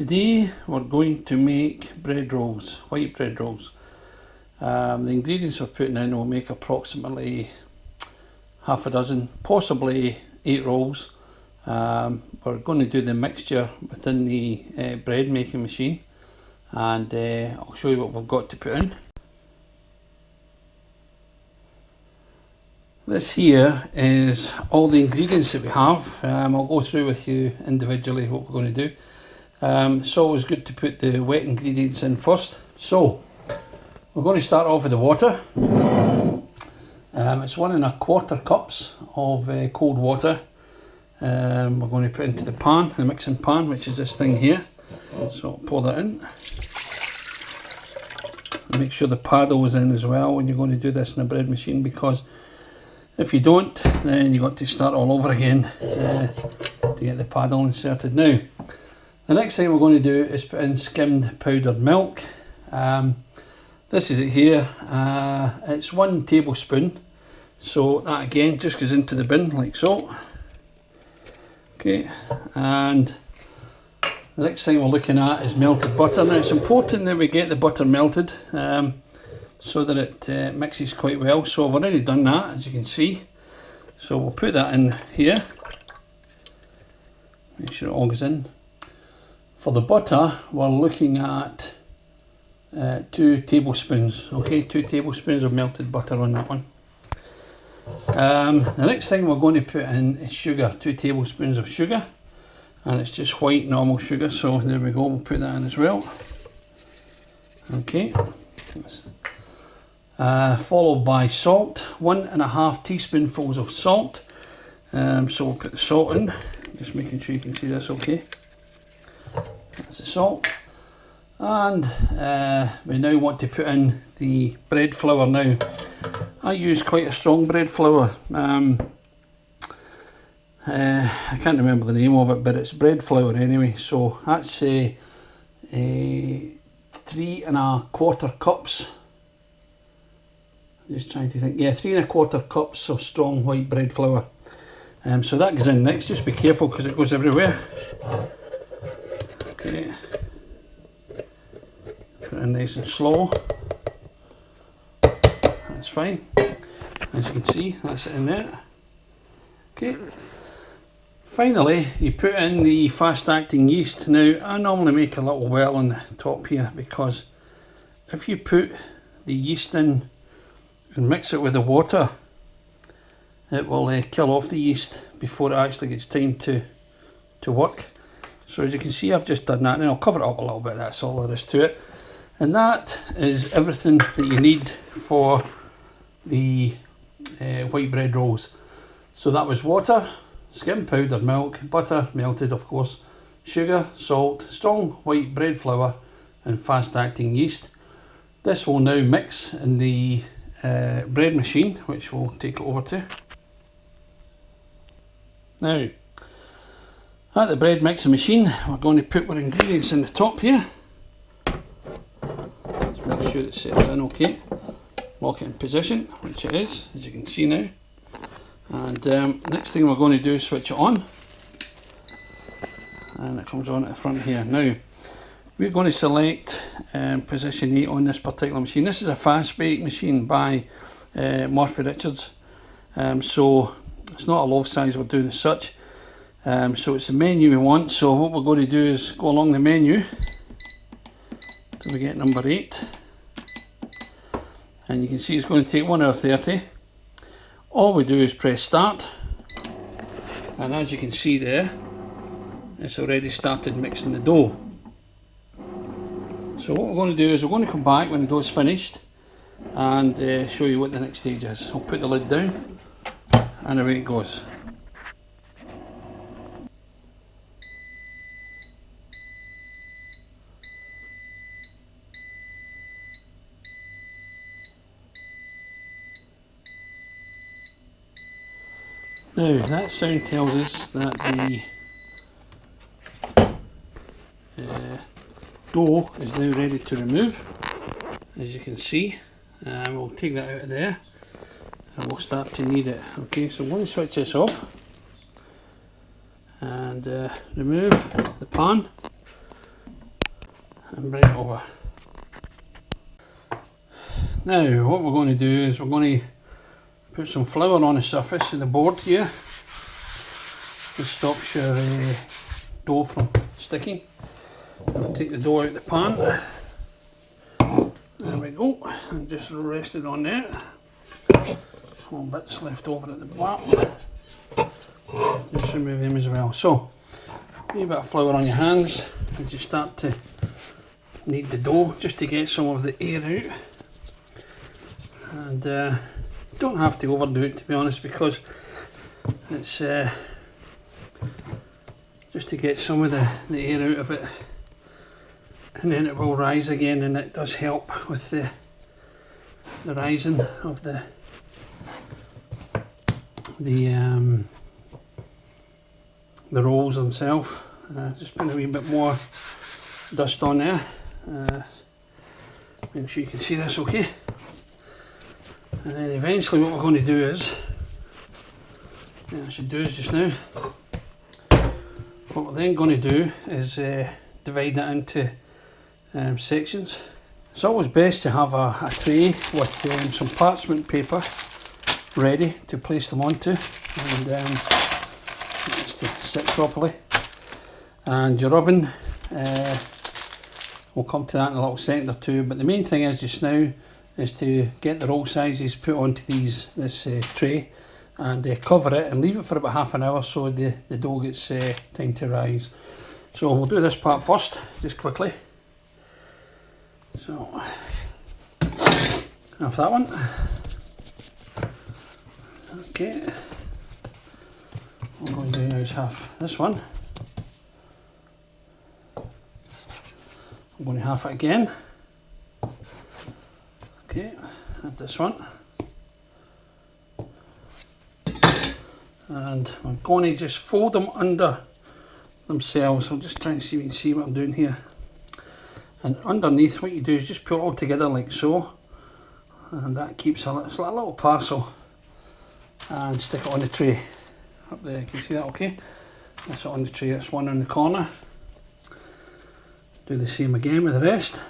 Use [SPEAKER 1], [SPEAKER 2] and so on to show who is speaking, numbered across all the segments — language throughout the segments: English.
[SPEAKER 1] Today we're going to make bread rolls, white bread rolls. The ingredients we're putting in will make approximately half a dozen, possibly 8 rolls. We're going to do the mixture within the bread making machine, and I'll show you what we've got to put in. This here is all the ingredients that we have. I'll go through with you individually what we're going to do. It's always good to put the wet ingredients in first. So we're going to start off with the water. It's 1 1/4 cups of cold water. We're going to put into the pan, the mixing pan, which is this thing here. So I'll pour that in. Make sure the paddle is in as well when you're going to do this in a bread machine, because if you don't, then you've got to start all over again to get the paddle inserted. Now, the next thing we're going to do is put in skimmed powdered milk. This is it here. It's 1 tablespoon. So that again just goes into the bin like so. Okay, and the next thing we're looking at is melted butter. Now it's important that we get the butter melted so that it mixes quite well. So I've already done that, as you can see. So we'll put that in here. Make sure it all goes in. For the butter, we're looking at 2 tablespoons. Okay, 2 tablespoons of melted butter on that one. The next thing we're going to put in is sugar, 2 tablespoons of sugar, and it's just white normal sugar. So there we go, we'll put that in as well. Okay, followed by salt, 1 1/2 teaspoonfuls of salt. So we'll put the salt in, just making sure you can see this okay. That's the salt. And we now want to put in the bread flour. Now, I use quite a strong bread flour. I can't remember the name of it, but it's bread flour anyway. So that's 3 1/4 cups. Just trying to think. Yeah, 3 1/4 cups of strong white bread flour. So that goes in next. Just be careful because it goes everywhere. Okay. Put it in nice and slow. That's fine. As you can see, that's it in there. Okay. Finally, you put in the fast-acting yeast. Now, I normally make a little well on the top here, because if you put the yeast in and mix it with the water, it will kill off the yeast before it actually gets time to work. So as you can see, I've just done that, and I'll cover it up a little bit. That's all there is to it. And that is everything that you need for the white bread rolls. So that was water, skimmed powdered milk, butter melted of course, sugar, salt, strong white bread flour and fast acting yeast. This will now mix in the bread machine, which we'll take it over to. Now, at the bread mixing machine, we're going to put our ingredients in the top here. Let's make sure it settles in okay. Lock it in position, which it is, as you can see now. And next thing we're going to do is switch it on. And it comes on at the front here. Now, we're going to select position 8 on this particular machine. This is a fast bake machine by Murphy Richards. So it's not a loaf size we're doing as such. So it's the menu we want. So what we're going to do is go along the menu till we get number 8. And you can see it's going to take 1 hour 30. All we do is press start. And as you can see there, it's already started mixing the dough. So what we're going to do is we're going to come back when the dough's finished and show you what the next stage is. I'll put the lid down and away it goes. Now that sound tells us that the dough is now ready to remove, as you can see. We'll take that out of there and we'll start to knead it. Okay, so I'm going to switch this off and remove the pan. and bring it over. Now what we're going to do is we're going to put some flour on the surface of the board here. This stops your dough from sticking. I'll take the dough out of the pan. There we go, and just rest it on there. Small bits left over at the bottom. Just remove them as well. So, a wee bit of flour on your hands as you start to knead the dough, just to get some of the air out. And don't have to overdo it, to be honest, because it's just to get some of the air out of it, and then it will rise again, and it does help with the rising of the rolls themselves. Just put a wee bit more dust on there. Make sure you can see this okay. And then eventually what we're going to do is, I should do is just now, what we're then going to do is divide it into sections. It's always best to have a tray with some parchment paper ready to place them onto, and just to sit properly. And your oven, we'll come to that in a little second or two, but the main thing is just now is to get the roll sizes put onto this tray, and cover it and leave it for about half an hour so the dough gets time to rise. So we'll do this part first, just quickly. So, have that one. Okay. What I'm going to do now is have this one. I'm going to half it again. Okay, and this one. And I'm going to just fold them under themselves. I'll just try and see if you can see what I'm doing here. And underneath, what you do is just put it all together like so, and that keeps it's like a little parcel, and stick it on the tray up there. Can you see that okay? That's it on the tray. That's one in the corner. Do the same again with the rest.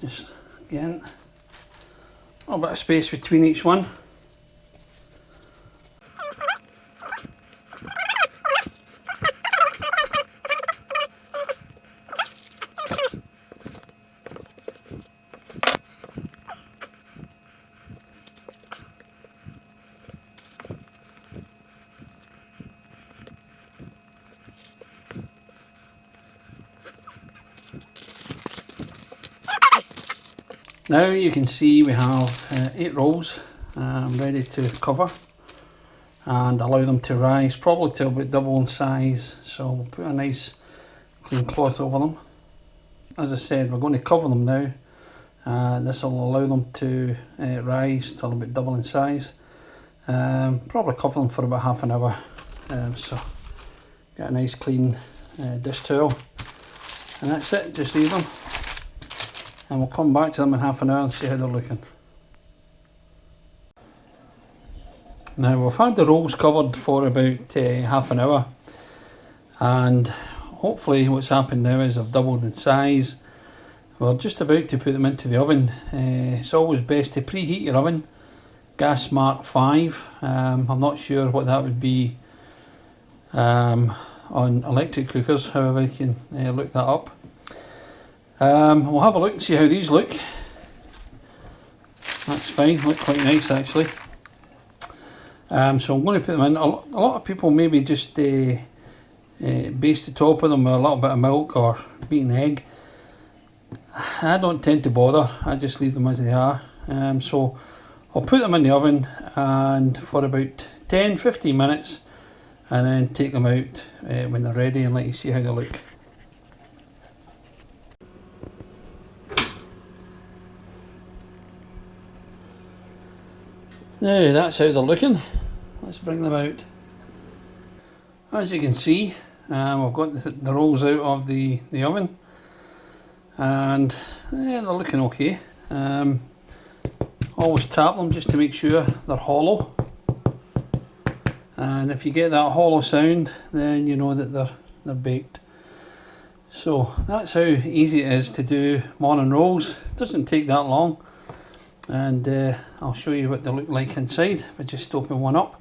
[SPEAKER 1] Just again, a little bit of space between each one. Now you can see we have 8 rolls ready to cover and allow them to rise, probably to about double in size. So we'll put a nice clean cloth over them. As I said, we're going to cover them now. This will allow them to rise to about double in size. Probably cover them for about half an hour. So get a nice clean dish towel, and that's it. Just leave them. And we'll come back to them in half an hour and see how they're looking. Now we've had the rolls covered for about half an hour, and hopefully what's happened now is they've doubled in size. We're just about to put them into the oven. It's always best to preheat your oven, gas mark 5. I'm not sure what that would be on electric cookers, however you can look that up. We'll have a look and see how these look. That's fine, look quite nice actually. So I'm going to put them in. A lot of people maybe just baste the top of them with a little bit of milk or beaten egg. I don't tend to bother, I just leave them as they are. So I'll put them in the oven and for about 10-15 minutes, and then take them out when they're ready and let you see how they look. Now that's how they're looking. Let's bring them out. As you can see, I've got the rolls out of the oven, and they're looking okay. Always tap them just to make sure they're hollow, and if you get that hollow sound, then you know that they're baked. So that's how easy it is to do morning rolls. It doesn't take that long, and I'll show you what they look like inside. If I just open one up,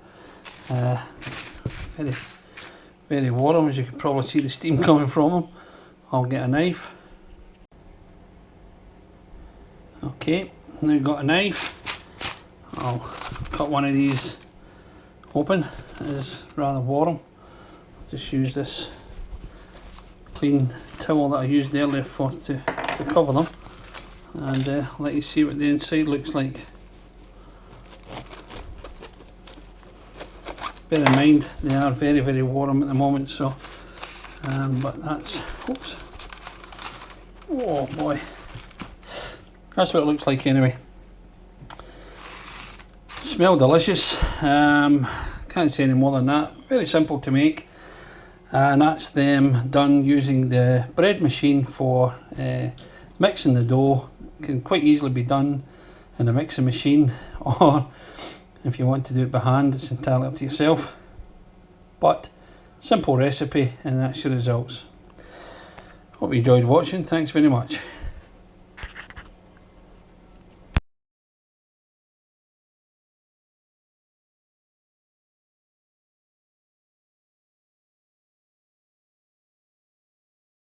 [SPEAKER 1] very, very warm, as you can probably see the steam coming from them. I'll get a knife. Okay, now got a knife. I'll cut one of these open. It is rather warm. Just use this clean towel that I used earlier to cover them, and let you see what the inside looks like. Bear in mind they are very, very warm at the moment, so but that's, oops, oh boy, that's what it looks like anyway. Smell delicious. Can't say any more than that. Very simple to make. And that's them done using the bread machine for mixing the dough. It can quite easily be done in a mixing machine, or if you want to do it by hand, it's entirely up to yourself. But simple recipe, and that's your results. Hope you enjoyed watching. Thanks very much.